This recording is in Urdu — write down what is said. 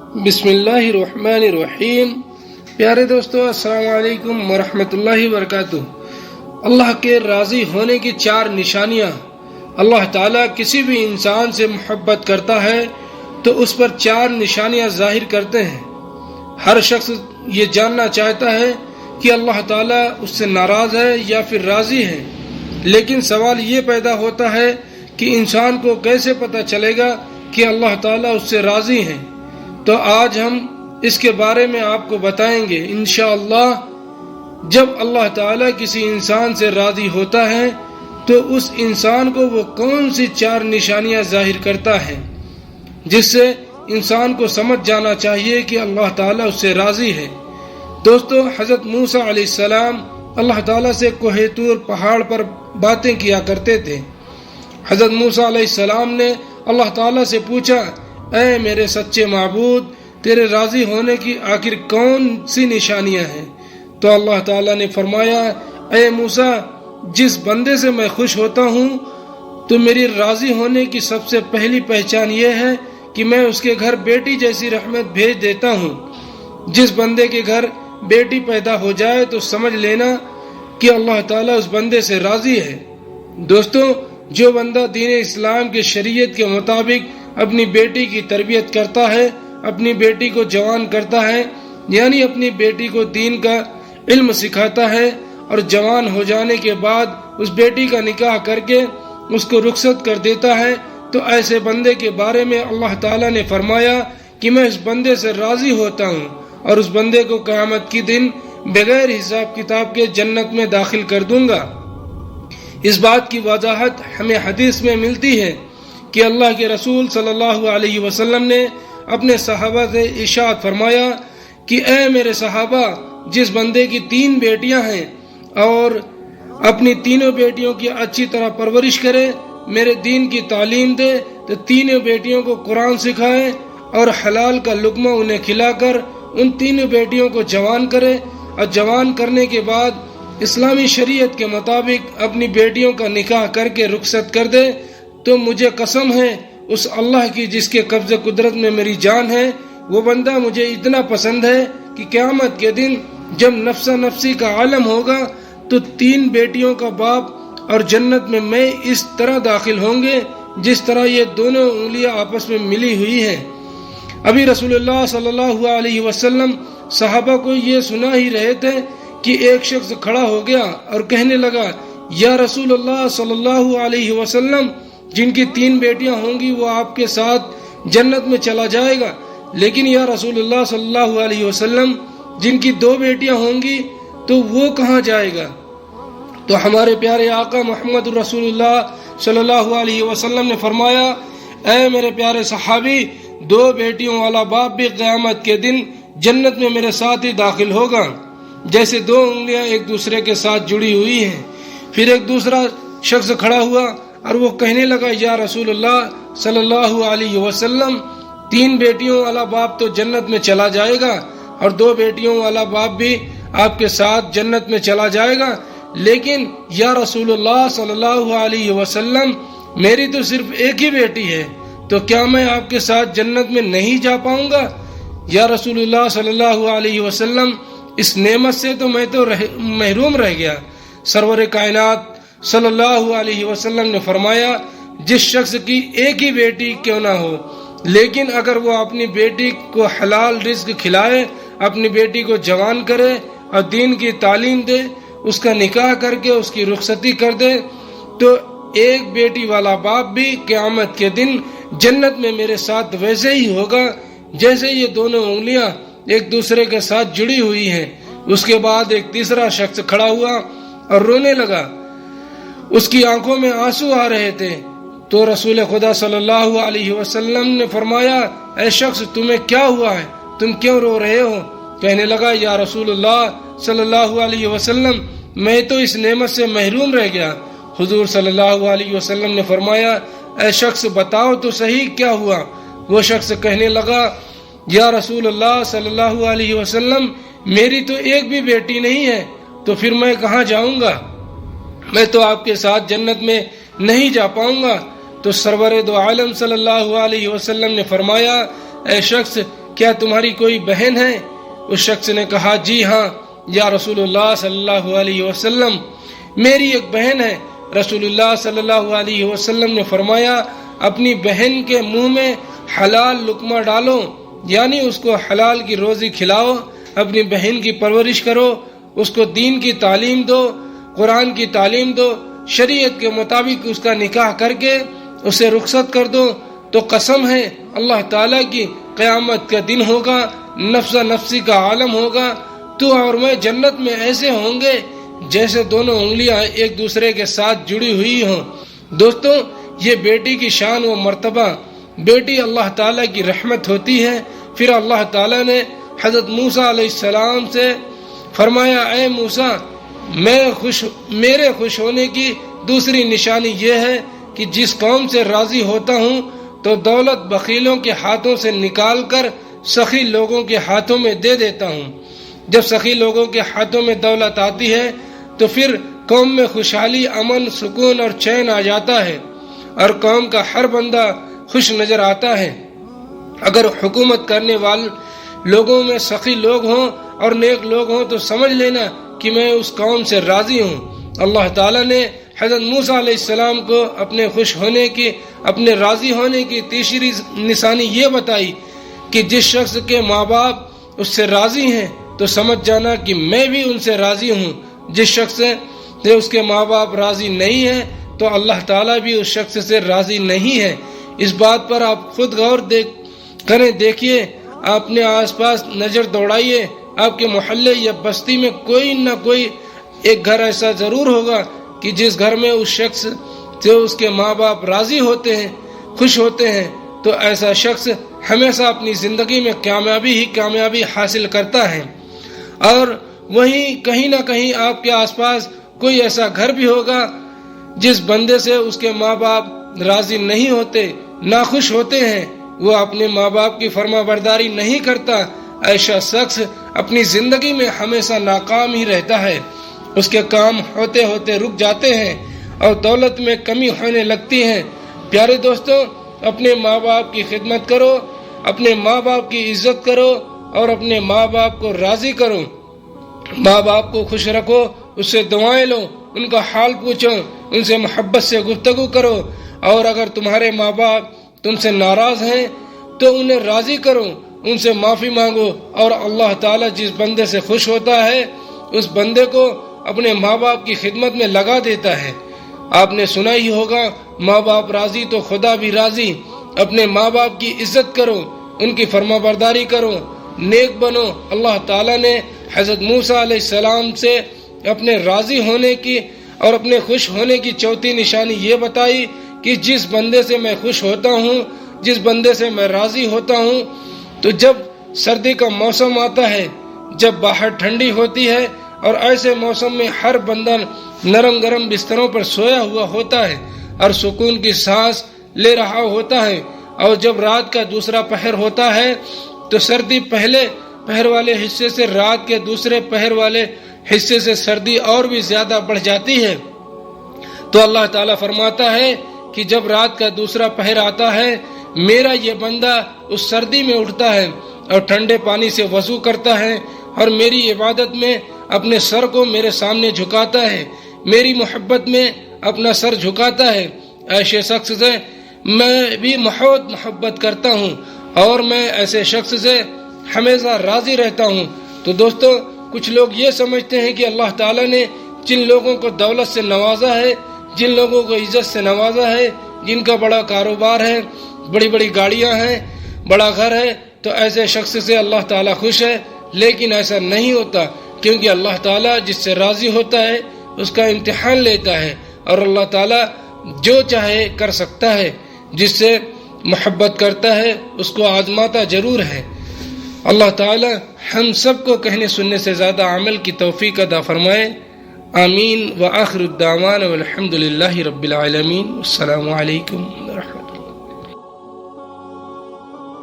بسم اللہ الرحمن الرحیم۔ پیارے دوستو، السلام علیکم ورحمۃ اللہ وبرکاتہ۔ اللہ کے راضی ہونے کی 4 نشانیاں۔ اللہ تعالیٰ کسی بھی انسان سے محبت کرتا ہے تو اس پر 4 نشانیاں ظاہر کرتے ہیں۔ ہر شخص یہ جاننا چاہتا ہے کہ اللہ تعالیٰ اس سے ناراض ہے یا پھر راضی ہے، لیکن سوال یہ پیدا ہوتا ہے کہ انسان کو کیسے پتہ چلے گا کہ اللہ تعالیٰ اس سے راضی ہیں؟ تو آج ہم اس کے بارے میں آپ کو بتائیں گے انشاءاللہ۔ جب اللہ تعالیٰ کسی انسان سے راضی ہوتا ہے تو اس انسان کو وہ کون سی 4 نشانیاں ظاہر کرتا ہے جس سے انسان کو سمجھ جانا چاہیے کہ اللہ تعالیٰ اس سے راضی ہے۔ دوستو، حضرت موسیٰ علیہ السلام اللہ تعالیٰ سے کوہ طور پہاڑ پر باتیں کیا کرتے تھے۔ حضرت موسیٰ علیہ السلام نے اللہ تعالیٰ سے پوچھا، اے میرے سچے معبود، تیرے راضی ہونے کی آخر کون سی نشانیاں ہیں؟ تو اللہ تعالیٰ نے فرمایا، اے موسیٰ، جس بندے سے میں خوش ہوتا ہوں تو میری راضی ہونے کی سب سے پہلی پہچان یہ ہے کہ میں اس کے گھر بیٹی جیسی رحمت بھیج دیتا ہوں۔ جس بندے کے گھر بیٹی پیدا ہو جائے تو سمجھ لینا کہ اللہ تعالیٰ اس بندے سے راضی ہے۔ دوستو، جو بندہ دین اسلام کے شریعت کے مطابق اپنی بیٹی کی تربیت کرتا ہے، اپنی بیٹی کو جوان کرتا ہے، یعنی اپنی بیٹی کو دین کا علم سکھاتا ہے اور جوان ہو جانے کے بعد اس بیٹی کا نکاح کر کے اس کو رخصت کر دیتا ہے، تو ایسے بندے کے بارے میں اللہ تعالیٰ نے فرمایا کہ میں اس بندے سے راضی ہوتا ہوں اور اس بندے کو قیامت کی دن بغیر حساب کتاب کے جنت میں داخل کر دوں گا۔ اس بات کی وضاحت ہمیں حدیث میں ملتی ہے کہ اللہ کے رسول صلی اللہ علیہ وسلم نے اپنے صحابہ سے ارشاد فرمایا کہ اے میرے صحابہ، جس بندے کی 3 بیٹیاں ہیں اور اپنی تینوں بیٹیوں کی اچھی طرح پرورش کرے، میرے دین کی تعلیم دے، تو تینوں بیٹیوں کو قرآن سکھائے اور حلال کا لقمہ انہیں کھلا کر ان تینوں بیٹیوں کو جوان کرے، اور جوان کرنے کے بعد اسلامی شریعت کے مطابق اپنی بیٹیوں کا نکاح کر کے رخصت کر دے، تو مجھے قسم ہے اس اللہ کی جس کے قبضہ قدرت میں میری جان ہے، وہ بندہ مجھے اتنا پسند ہے کہ قیامت کے دن جب نفسا نفسی کا عالم ہوگا تو 3 بیٹیوں کا باپ اور جنت میں اس طرح داخل ہوں گے جس طرح یہ دونوں انگلیاں آپس میں ملی ہوئی ہیں۔ ابھی رسول اللہ صلی اللہ علیہ وسلم صحابہ کو یہ سنا ہی رہے تھے کہ ایک شخص کھڑا ہو گیا اور کہنے لگا، یا رسول اللہ صلی اللہ علیہ وسلم، جن کی 3 بیٹیاں ہوں گی وہ آپ کے ساتھ جنت میں چلا جائے گا، لیکن یا رسول اللہ صلی اللہ علیہ وسلم، جن کی 2 بیٹیاں ہوں گی تو وہ کہاں جائے گا؟ تو ہمارے پیارے آقا محمد رسول اللہ صلی اللہ علیہ وسلم نے فرمایا، اے میرے پیارے صحابی، 2 بیٹیوں والا باپ بھی قیامت کے دن جنت میں میرے ساتھ ہی داخل ہوگا، جیسے 2 انگلیاں ایک دوسرے کے ساتھ جڑی ہوئی ہیں۔ پھر ایک دوسرا شخص کھڑا ہوا اور وہ کہنے لگا، یا رسول اللہ صلی اللہ علیہ وسلم، 3 بیٹیوں والا باپ تو جنت میں چلا جائے گا اور 2 بیٹیوں والا باپ بھی آپ کے ساتھ جنت میں چلا جائے گا، لیکن یا رسول اللہ صلی اللہ علیہ وسلم، میری تو صرف ایک ہی بیٹی ہے، تو کیا میں آپ کے ساتھ جنت میں نہیں جا پاؤں گا؟ یا رسول اللہ صلی اللہ علیہ وسلم، اس نعمت سے تو میں تو محروم رہ گیا۔ سرور کائنات صلی اللہ علیہ وسلم نے فرمایا، جس شخص کی ایک ہی بیٹی کیوں نہ ہو، لیکن اگر وہ اپنی بیٹی کو حلال رزق کھلائے، اپنی بیٹی کو جوان کرے اور دین کی تعلیم دے، اس کا نکاح کر کے اس کی رخصتی کر دے، تو ایک بیٹی والا باپ بھی قیامت کے دن جنت میں میرے ساتھ ویسے ہی ہوگا جیسے یہ دونوں انگلیاں ایک دوسرے کے ساتھ جڑی ہوئی ہیں۔ اس کے بعد ایک تیسرا شخص کھڑا ہوا اور رونے لگا، اس کی آنکھوں میں آنسو آ رہے تھے، تو رسول خدا صلی اللہ علیہ وسلم نے فرمایا، اے شخص، تمہیں کیا ہوا ہے؟ تم کیوں رو رہے ہو؟ کہنے لگا، یا رسول اللہ صلی اللہ علیہ وسلم، میں تو اس نعمت سے محروم رہ گیا۔ حضور صلی اللہ علیہ وسلم نے فرمایا، اے شخص، بتاؤ تو صحیح کیا ہوا؟ وہ شخص کہنے لگا، یا رسول اللہ صلی اللہ علیہ وسلم، میری تو ایک بھی بیٹی نہیں ہے، تو پھر میں کہاں جاؤں گا؟ میں تو آپ کے ساتھ جنت میں نہیں جا پاؤں گا۔ تو سرور دو عالم صلی اللہ علیہ وسلم نے فرمایا، اے شخص، کیا تمہاری کوئی بہن ہے؟ اس شخص نے کہا جی ہاں یا رسول اللہ صلی اللہ علیہ وسلم، میری ایک بہن ہے۔ رسول اللہ صلی اللہ علیہ وسلم نے فرمایا اپنی بہن کے منہ میں حلال لقمہ ڈالو، یعنی اس کو حلال کی روزی کھلاؤ، اپنی بہن کی پرورش کرو، اس کو دین کی تعلیم دو، قرآن کی تعلیم دو، شریعت کے مطابق اس کا نکاح کر کے اسے رخصت کر دو، تو قسم ہے اللہ تعالیٰ کی قیامت کا دن ہوگا، نفسا نفسی کا عالم ہوگا، تو اور میں جنت میں ایسے ہوں گے جیسے دونوں انگلیاں ایک دوسرے کے ساتھ جڑی ہوئی ہوں۔ دوستوں، یہ بیٹی کی شان و مرتبہ، بیٹی اللہ تعالیٰ کی رحمت ہوتی ہے۔ پھر اللہ تعالیٰ نے حضرت موسیٰ علیہ السلام سے فرمایا اے موسیٰ، میرے خوش ہونے کی دوسری نشانی یہ ہے کہ جس قوم سے راضی ہوتا ہوں تو دولت بخیلوں کے ہاتھوں سے نکال کر سخی لوگوں کے ہاتھوں میں دے دیتا ہوں۔ جب سخی لوگوں کے ہاتھوں میں دولت آتی ہے تو پھر قوم میں خوشحالی، امن، سکون اور چین آ جاتا ہے اور قوم کا ہر بندہ خوش نظر آتا ہے۔ اگر حکومت کرنے والے لوگوں میں سخی لوگ ہوں اور نیک لوگ ہوں تو سمجھ لینا کہ میں اس قوم سے راضی ہوں۔ اللہ تعالیٰ نے حضرت موسیٰ علیہ السلام کو اپنے خوش ہونے کی، اپنے راضی ہونے کی تیسری نشانی یہ بتائی کہ جس شخص کے ماں باپ اس سے راضی ہیں تو سمجھ جانا کہ میں بھی ان سے راضی ہوں۔ جس شخص سے اس کے ماں باپ راضی نہیں ہیں تو اللہ تعالیٰ بھی اس شخص سے راضی نہیں ہے۔ اس بات پر آپ خود غور کریں، دیکھیے، اپنے آس پاس نظر دوڑائیے، آپ کے محلے یا بستی میں کوئی نہ کوئی ایک گھر ایسا ضرور ہوگا کہ جس گھر میں اس شخص سے اس کے ماں باپ راضی ہوتے ہیں، خوش ہوتے ہیں، تو ایسا شخص ہمیشہ اپنی زندگی میں کامیابی حاصل کرتا ہے۔ اور وہیں کہیں نہ کہیں آپ کے آس پاس کوئی ایسا گھر بھی ہوگا جس بندے سے اس کے ماں باپ راضی نہیں ہوتے، ناخوش ہوتے ہیں، وہ اپنے ماں باپ کی فرما برداری نہیں کرتا، ایسا شخص اپنی زندگی میں ہمیشہ ناکام ہی رہتا ہے، اس کے کام ہوتے ہوتے رک جاتے ہیں اور دولت میں کمی ہونے لگتی ہے۔ پیارے دوستوں، اپنے ماں باپ کی خدمت کرو، اپنے ماں باپ کی عزت کرو اور اپنے ماں باپ کو راضی کرو، ماں باپ کو خوش رکھو، اس سے دعائیں لو، ان کا حال پوچھو، ان سے محبت سے گفتگو کرو، اور اگر تمہارے ماں باپ تم سے ناراض ہیں تو انہیں راضی کرو، ان سے معافی مانگو، اور اللہ تعالیٰ جس بندے سے خوش ہوتا ہے اس بندے کو اپنے ماں باپ کی خدمت میں لگا دیتا ہے۔ آپ نے سنا ہی ہوگا ماں باپ راضی تو خدا بھی راضی۔ اپنے ماں باپ کی عزت کرو، ان کی فرما برداری کرو، نیک بنو۔ اللہ تعالیٰ نے حضرت موسیٰ علیہ السلام سے اپنے راضی ہونے کی اور اپنے خوش ہونے کی چوتھی نشانی یہ بتائی کہ جس بندے سے میں خوش ہوتا ہوں، جس بندے سے میں راضی ہوتا ہوں، تو جب سردی کا موسم آتا ہے، جب باہر ٹھنڈی ہوتی ہے اور ایسے موسم میں ہر بندہ نرم گرم بستروں پر سویا ہوا ہوتا ہے اور سکون کی سانس لے رہا ہوتا ہے، اور جب رات کا دوسرا پہر ہوتا ہے تو سردی پہلے پہر والے حصے سے رات کے دوسرے پہر والے حصے سے سردی اور بھی زیادہ بڑھ جاتی ہے، تو اللہ تعالیٰ فرماتا ہے کہ جب رات کا دوسرا پہر آتا ہے میرا یہ بندہ اس سردی میں اٹھتا ہے اور ٹھنڈے پانی سے وضو کرتا ہے اور میری عبادت میں اپنے سر کو میرے سامنے جھکاتا ہے، میری محبت میں اپنا سر جھکاتا ہے، ایسے شخص سے میں بھی بہت محبت کرتا ہوں اور میں ایسے شخص سے ہمیشہ راضی رہتا ہوں۔ تو دوستو، کچھ لوگ یہ سمجھتے ہیں کہ اللہ تعالیٰ نے جن لوگوں کو دولت سے نوازا ہے، جن لوگوں کو عزت سے نوازا ہے، جن کا بڑا کاروبار ہے، بڑی بڑی گاڑیاں ہیں، بڑا گھر ہے، تو ایسے شخص سے اللہ تعالیٰ خوش ہے، لیکن ایسا نہیں ہوتا، کیونکہ اللہ تعالیٰ جس سے راضی ہوتا ہے اس کا امتحان لیتا ہے، اور اللہ تعالیٰ جو چاہے کر سکتا ہے، جس سے محبت کرتا ہے اس کو آزماتا ضرور ہے۔ اللہ تعالیٰ ہم سب کو کہنے سننے سے زیادہ عمل کی توفیق عطا فرمائے، آمین۔ وآخر الدعوانا والحمد للہ رب العالمین۔ السلام علیکم۔